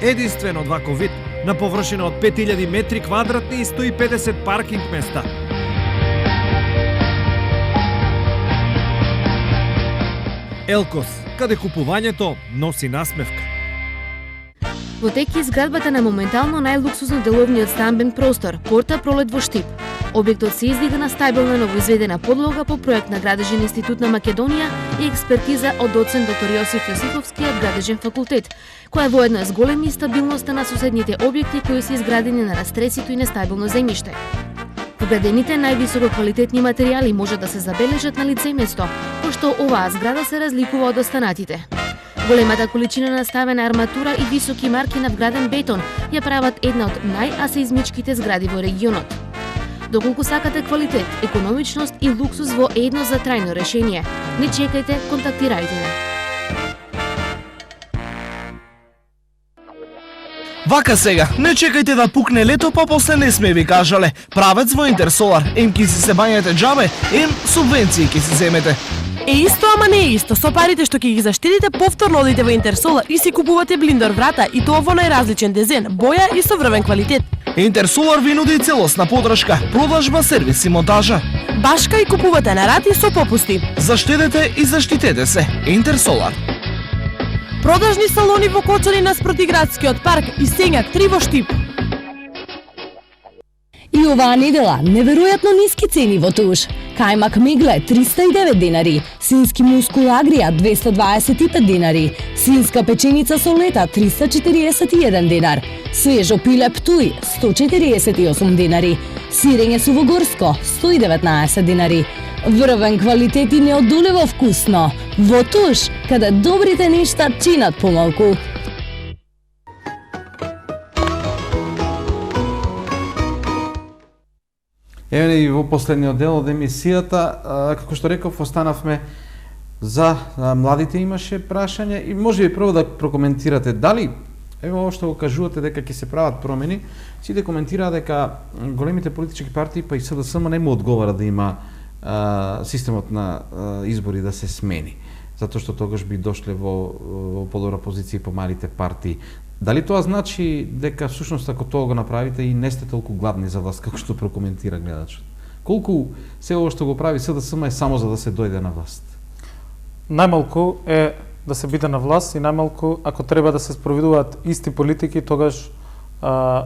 Единствен од ваков вид, на површина од 5000 метри квадратни и 150 паркинг места. Елкос, каде купувањето носи насмевка. Во тек изградбата на моментално најлуксузно деловниот стамбен простор, Порта Пролет во Штип. Објектот се издига на стабилна новоизведена подлога по проект на Градежен институт на Македонија и експертиза од доцент доктор Јосиф Јосифовскиот Градежен факултет, која воедно е зголеми стабилноста на соседните објекти кои се изградени на растресито и нестабилно земјиште. Вградените највисоко квалитетни материјали може да се забележат на лице место, пошто оваа зграда се разликува од останатите. Големата количина наставена арматура и високи марки на вграден бетон ја прават една од најасеизмичките згради во регионот. Доколку сакате квалитет, економичност и луксус во едно за трајно решение, не чекајте, контактирајте ме. Вака сега, не чекајте да пукне лето, па после не сме ви кажале. Правец во Интерсолар, ем ки си се бањате џабе, ем субвенции ки си земете. Е исто, ама не е исто. Со парите што ќе ги заштедите, повторно одите во Интерсолар и си купувате блиндер врата и тоа во најразличен дизајн, боја и современ квалитет. Интерсолар ви нуди целосна подршка, продажба, сервис и монтажа. Башка и купувате на рати со попусти. Заштедете и заштитете се. Интерсолар. Продажни салони во Кочани наспроти градскиот парк и Сењак 3 во Штип. И оваа недела неверојатно ниски цени во Туш. Кајмак Мегле 309 динари, свински мускул Агрија 225 динари, свинска печеница со лета 341 динар, свежо пиле Птуј 148 динари, сирење сувогорско 119 динари. Врвен квалитет и неодолево вкусно. Во Туш, каде добрите нешта чинат помалку. Еве и во последниот дел од емисијата, како што реков, останавме за младите, имаше прашање и може би прво да прокоментирате дали еве ово што го кажувате дека ќе се прават промени, сите коментираат дека големите политички партии па и СДСМ не му одговара да има системот на избори да се смени, затоа што тогаш би дошле во подобра позиција по малите партии. Дали тоа значи дека всушност ако тоа го направите и не сте толку гладни за власт како што прокоментира гледачот? Колку се ово што го прави СДСМ е само за да се дојде на власт? Најмалку е да се биде на власт и најмалку ако треба да се спроведуваат исти политики, тогаш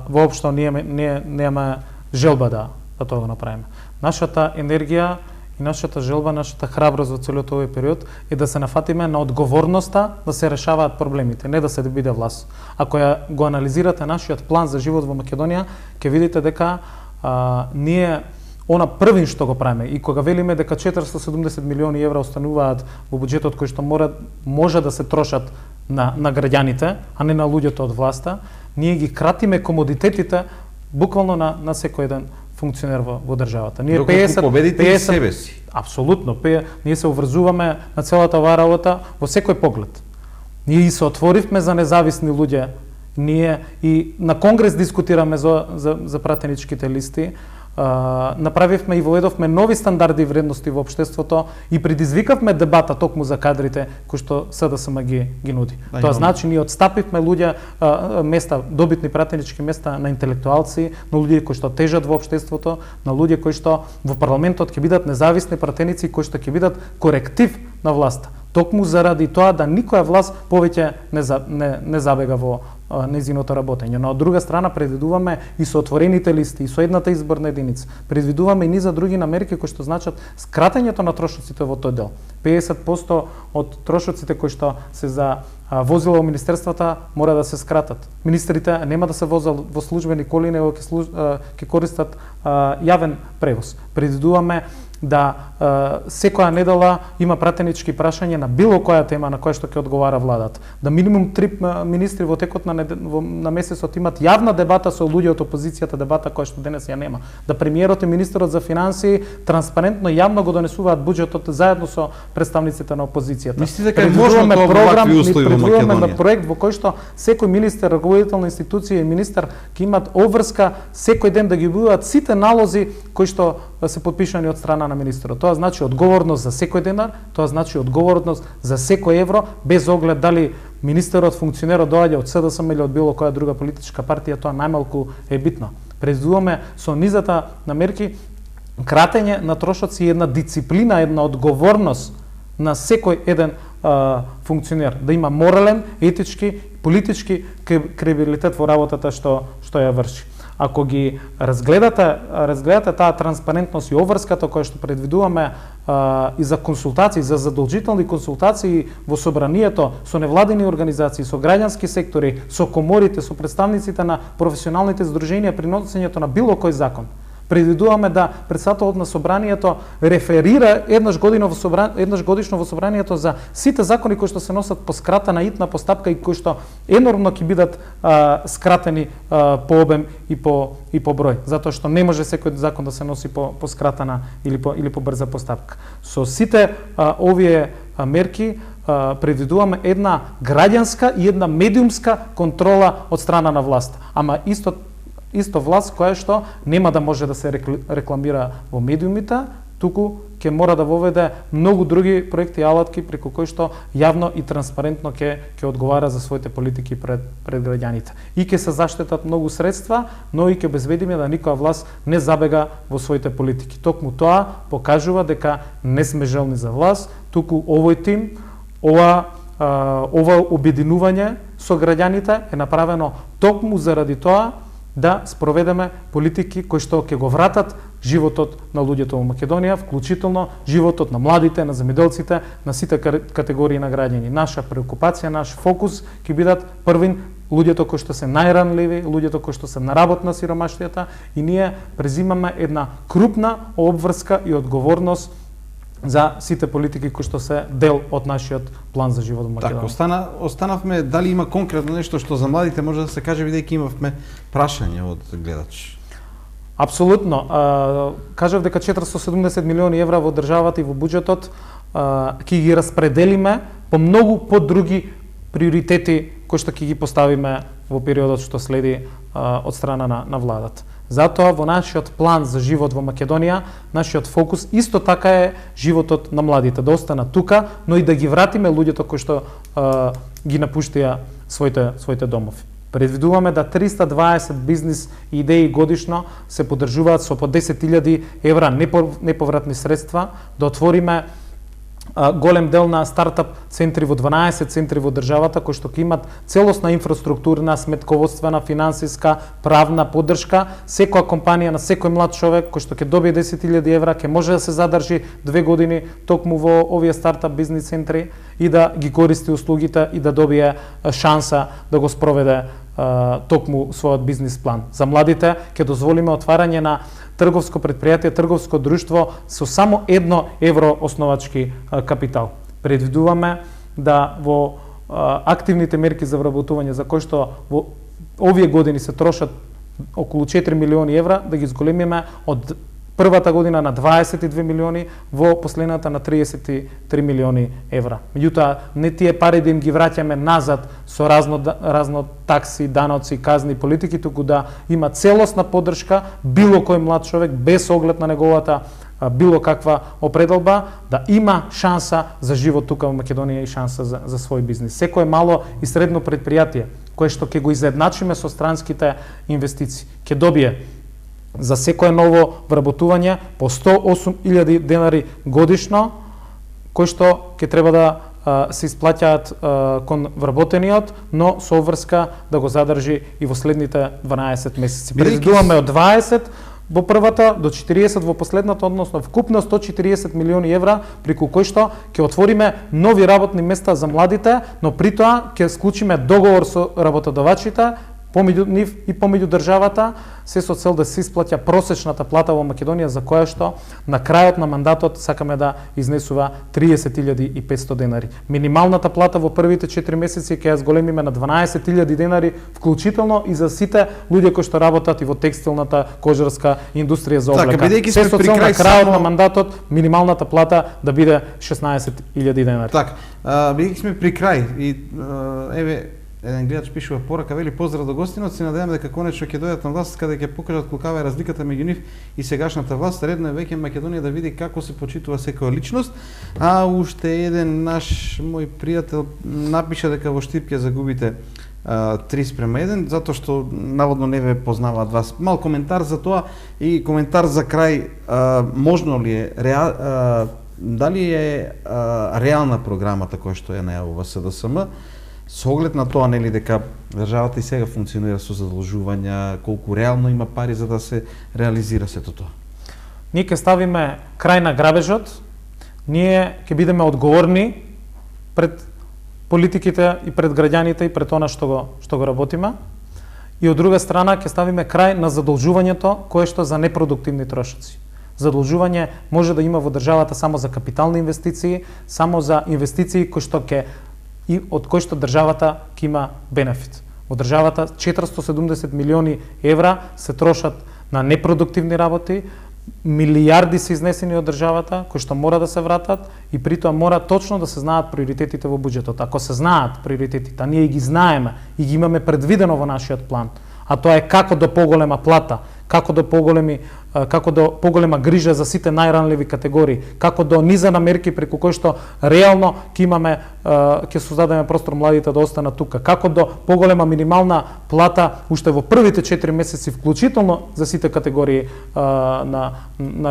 воопшто немаме желба да тоа го направиме. Нашата енергија и нашата желба, нашата храброст во целиот овој период е да се нафатиме на одговорноста да се решаваат проблемите, не да се биде власт. Ако ја го анализирате нашиот план за живот во Македонија, ќе видите дека ние она првин што го правиме и кога велиме дека 470 милиони евра остануваат во буџетот кои што може да се трошат на граѓаните, а не на луѓето од власта, ние ги кратиме комодитетите буквално на секој еден функционер во државата. Ние 50 победите и себе си. Апсолутно, ние се уврзуваме на целата оваа работа во секој поглед. Ние и се отворивме за независни луѓе. Ние и на Конгрес дискутираме за пратеничките листи. Направивме и воведовме нови стандарди и вредности во општеството и предизвикавме дебата токму за кадрите кои што СДСМ ги нуди. Тоа значи ние отстапивме луѓе места, добитни пратенички места на интелектуалци, на луѓе кои што тежат во општеството, на луѓе кои што во парламентот ќе бидат независни пратеници кои што ќе бидат коректив на власта. Токму заради тоа да никоја власт повеќе не забега во нејзиното работење. Но од друга страна предвидуваме и со отворените листи, и со едната изборна единица. Предвидуваме и низа други намерки кои што значат скратењето на трошоците во тој дел. 50% од трошоците кои што се за возила во министерствата мора да се скратат. Министрите нема да се возат во службени коли, него ќе користат јавен превоз. Предвидуваме да секоја недела има пратенички прашања на било која тема на која што ќе одговара владата. Да минимум 3 министри во текот на месецот имат јавна дебата со луѓе од опозицијата, дебата која што денес ја нема. Да премиерот и министерот за финансии транспарентно јавно го донесуваат буџетот заедно со представниците на опозицијата. Мислите дека е можно тоа во вакви услови во Македонија? На проект во кој што секој министер, ръководител на институција и министер ќе имат обврска секој ден да ги бидат сите налози кои што се подпишани од страна на министерот. Тоа значи одговорност за секој денар, тоа значи одговорност за секој евро, без оглед дали министерот, функционерот доаѓа од СДСМ или од било која друга политичка партија, тоа најмалку е битно. Предвидуваме со низата на мерки кратење на трошоци и една дисциплина, една одговорност на секој еден функционер, да има морален, етички, политички кредибилитет во работата што ја врши. Ако ги разгледате таа транспарентност и обврската која што предвидуваме и за консултации, за задолжителни консултации во собранието со невладени организации, со граѓански сектори, со коморите, со представниците на професионалните здруженија при носењето на било кој закон. Предвидуваме да председателот на собранието реферира еднаш годишно во собранието за сите закони кои што се носат по скратена итна постапка и кои што енормно ќе бидат скратени по обем и по број, затоа што не може секој закон да се носи по скратена или по брза постапка. Со сите овие мерки предвидуваме една граѓанска и една медиумска контрола од страна на власт. Ама исто власт која што нема да може да се рекламира во медиумите, туку ќе мора да воведе многу други проекти и алатки преку кои што јавно и транспарентно ќе одговара за своите политики пред граѓаните. И ќе се заштитат многу средства, но и ќе обезбедиме да никоја власт не забега во своите политики. Токму тоа покажува дека не сме желни за власт, туку овој тим, ова обединување со граѓаните е направено токму заради тоа да спроведеме политики кои што ќе го вратат животот на луѓето во Македонија, вклучително животот на младите, на земјоделците, на сите категории на граѓани. Наша преокупација, наш фокус ќе бидат првин луѓето кои што се најранливи, луѓето кои што се на работ на сиромаштијата и ние презимаме една крупна обврска и одговорност за сите политики кои што се дел од нашиот план за живот во Македонија. Така, останавме дали има конкретно нешто што за младите може да се каже, бидејќи имавме прашање од гледач. Апсолутно. Кажав дека 470 милиони евра во државата и во буџетот ќе ги распределиме по многу подруги приоритети кои што ќе ги поставиме во периодот што следи од страна на владата. Затоа во нашиот план за живот во Македонија, нашиот фокус исто така е животот на младите, да останат тука, но и да ги вратиме луѓето кои што ги напуштија своите домови. Предвидуваме да 320 бизнис идеи годишно се поддржуваат со по 10.000 евра неповратни средства, да отвориме голем дел на стартап центри во 12 центри во државата кои што ќе имат целосна инфраструктурна, сметководствена, финансиска, правна поддршка. Секоја компанија на секој млад човек кој што ќе добие 10.000 евра ќе може да се задржи 2 години токму во овие стартап бизнис центри и да ги користи услугите и да добие шанса да го спроведе токму својот бизнис план. За младите ќе дозволиме отварање на трговско предпријатие, трговско друштво со само 1 евро основачки капитал. Предвидуваме да во активните мерки за вработување за кои што во овие години се трошат околу 4 милиони евра, да ги зголемиме од првата година на 22 милиони, во последната на 33 милиони евра. Меѓутоа, не тие пари да им ги враќаме назад со разно такси, даноци, казни, политики, туку да има целосна поддршка било кој млад човек без оглед на неговата било каква определба, да има шанса за живот тука во Македонија и шанса за свој бизнис. Секое мало и средно предпријатие кое што ќе го изедначиме со странските инвестиции, ќе добие за секое ново вработување по 108.000 денари годишно, кои што ќе треба да се исплаќаат кон вработениот, но со обврска да го задржи и во следните 12 месеци. Предвидуваме од 20 во првата до 40 во последната, односно вкупно 140 милиони евра, преку кои што ќе отвориме нови работни места за младите, но при тоа ќе склучиме договор со работодавачите, помеѓу нив и помеѓу државата, се со цел да се исплаќа просечната плата во Македонија, за која што на крајот на мандатот сакаме да изнесува 30.500 денари. Минималната плата во првите 4 месеци ќе ја зголемиме на 12.000 денари, вклучително и за сите луѓе кои што работат и во текстилната, кожарска индустрија за облека. Се со цел на крајот на мандатот минималната плата да биде 16.000 денари. Така, бидејќи сме при крај и еве еден гледач пишува порака, вели поздрав до гостинот, се надеваме дека конечно ќе дојдат на власт каде ќе покажат колкава е разликата меѓу нив и сегашната власт. Редно е веќе Македонија да види како се почитува секоја личност. А уште еден наш мој пријател напиша дека во Штип ќе загубите 3:1, затоа што наводно не ве познаваат вас. Мал коментар за тоа и коментар за крај, можно ли е дали е реална програмата која што ја најавува СДСМ? Со оглед на тоа, нели, дека државата и сега функционира со задолжувања, колку реално има пари за да се реализира сето тоа? Ние ќе ставиме крај на грабежот, ние ќе бидеме одговорни пред политиките и пред граѓаните и пред она што го работиме. И од друга страна ќе ставиме крај на задолжувањето кое што за непродуктивни трошоци. Задолжување може да има во државата само за капитални инвестиции, само за инвестиции кои што ќе и од кој што државата ќе има бенефит. Во државата 470 милиони евра се трошат на непродуктивни работи, милијарди се изнесени од државата кои што мора да се вратат и при тоа мора точно да се знаат приоритетите во буџетот. Ако се знаат приоритетите, а ние ги знаеме и ги имаме предвидено во нашиот план, а тоа е како до поголема плата, како до поголема грижа за сите најранливи категории, како до низа на мерки преку кои што реално ќе создадеме простор младите да останат тука, како до поголема минимална плата уште во првите 4 месеци вклучително за сите категории на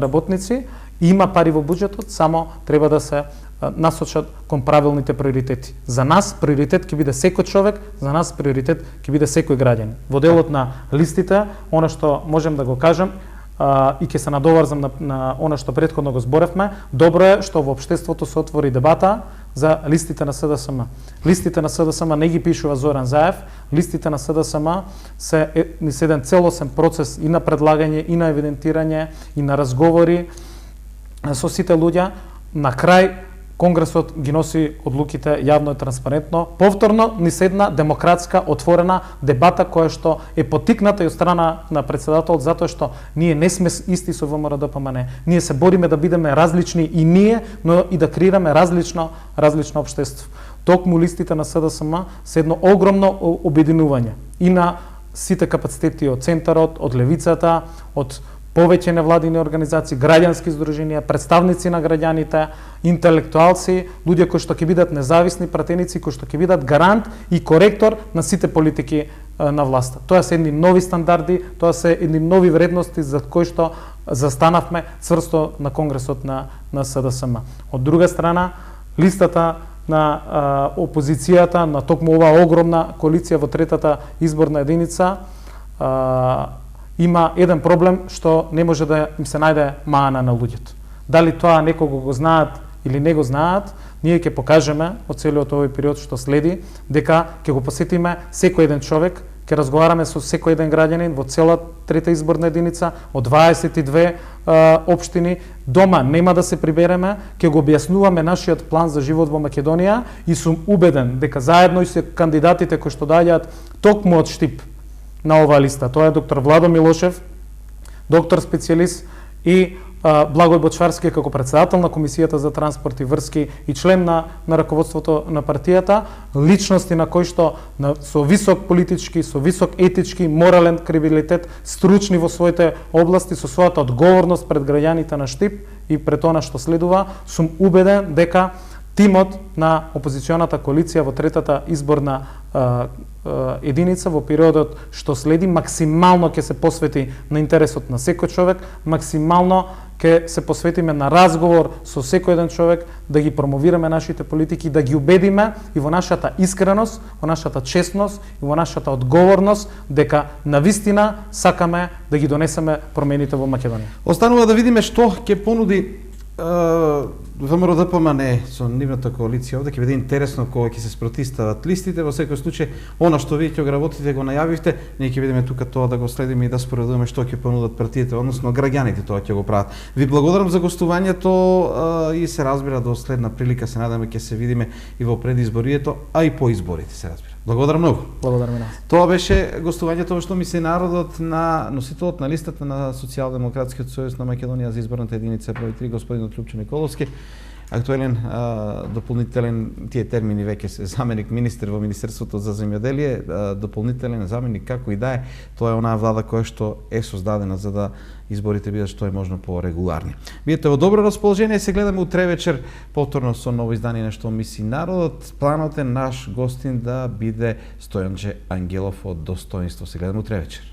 работници. Има пари во буџетот, само треба да се насочат кон правилните приоритети. За нас приоритет ќе биде секој човек, за нас приоритет ќе биде секој граѓанин. Во делот на листите, она што можем да го кажем и ќе се надоврзам на она што претходно го зборевме, добро е што во општеството се отвори дебата за листите на СДСМ. Листите на СДСМ не ги пишува Зоран Заев, листите на СДСМ се еден целосен процес и на предлагање, и на евидентирање, и на разговори со сите луѓе. На крај Конгресот ги носи одлуките јавно и транспарентно. Повторно ни седна демократска, отворена дебата која што е потикната и од страна на председателот затоа што ние не сме исти со ВМРО-ДПМН. Ние се бориме да бидеме различни и ние, но и да креираме различно општество. Токму листите на СДСМ се едно огромно обединување и на сите капацитети од центарот, од левицата, од повеќе невладини организации, граѓански здруженија, представници на граѓаните, интелектуалци, луѓе кои што ќе бидат независни пратеници, кои што ќе бидат гарант и коректор на сите политики на власта. Тоа се едни нови стандарди, тоа се едни нови вредности за кои што застанавме цврсто на Конгресот на СДСМ. Од друга страна, листата на опозицијата, на токму оваа огромна коалиција во третата изборна единица, има еден проблем што не може да им се најде маана на луѓето. Дали тоа некого го знаат или не го знаат, ние ќе покажеме од целиот овој период што следи, дека ќе го посетиме секој еден човек, ќе разговараме со секој еден граѓанин во цела трета изборна единица, од 22 општини. Дома нема да се прибереме, ќе го објаснуваме нашиот план за живот во Македонија и сум убеден дека заедно и се кандидатите кои што доаѓаат токму од Штип на оваа листа. Тоа е доктор Владо Милошев, доктор специјалист, и Благој Бочварски како председател на Комисијата за транспорт и врски и член на раководството на партијата, личности на кои што со висок политички, со висок етички, морален кредибилитет, стручни во своите области, со својата одговорност пред граѓаните на Штип и пред она што следува, сум убеден дека тимот на опозиционата коалиција во третата изборна единица во периодот што следи максимално ќе се посвети на интересот на секој човек, максимално ќе се посветиме на разговор со секој еден човек, да ги промовираме нашите политики, да ги убедиме и во нашата искреност, во нашата честност и во нашата одговорност дека навистина сакаме да ги донесеме промените во Македонија. Останува да видиме што ќе понуди ВМРО-ДПМН со нивната коалиција овде. Ќе биде интересно кога ќе се спротистават листите. Во секој случај, она што вие ќе го работите, го најавивте, ние ќе видиме тука тоа да го следиме и да споредуваме што ќе понудат партиите, односно граѓаните тоа ќе го прават. Ви благодарам за гостувањето и се разбира до следна прилика, се надаме ќе се видиме и во предизборието, а и по изборите, се разбира. Благодарам многу. Благодарам и нас. Тоа беше гостувањето во Што мисли народот на носителот на листата на Социјалдемократскиот сојуз на Македонија за изборната единица број 3, господинот Лјупчо Николовски. Актуелен, дополнителен, тие термини веќе се заменик министер во Министерството за земјоделие, дополнителен заменик, како и да е, тоа е онаа влада која што е создадена за да изборите бидат што е можно порегуларни. Бидете во добро расположение, се гледаме утре вечер повторно со ново издание на Што мисли народот. Планот е наш гостин да биде Стојанче Ангелов од Достоинство. Се гледаме утре вечер.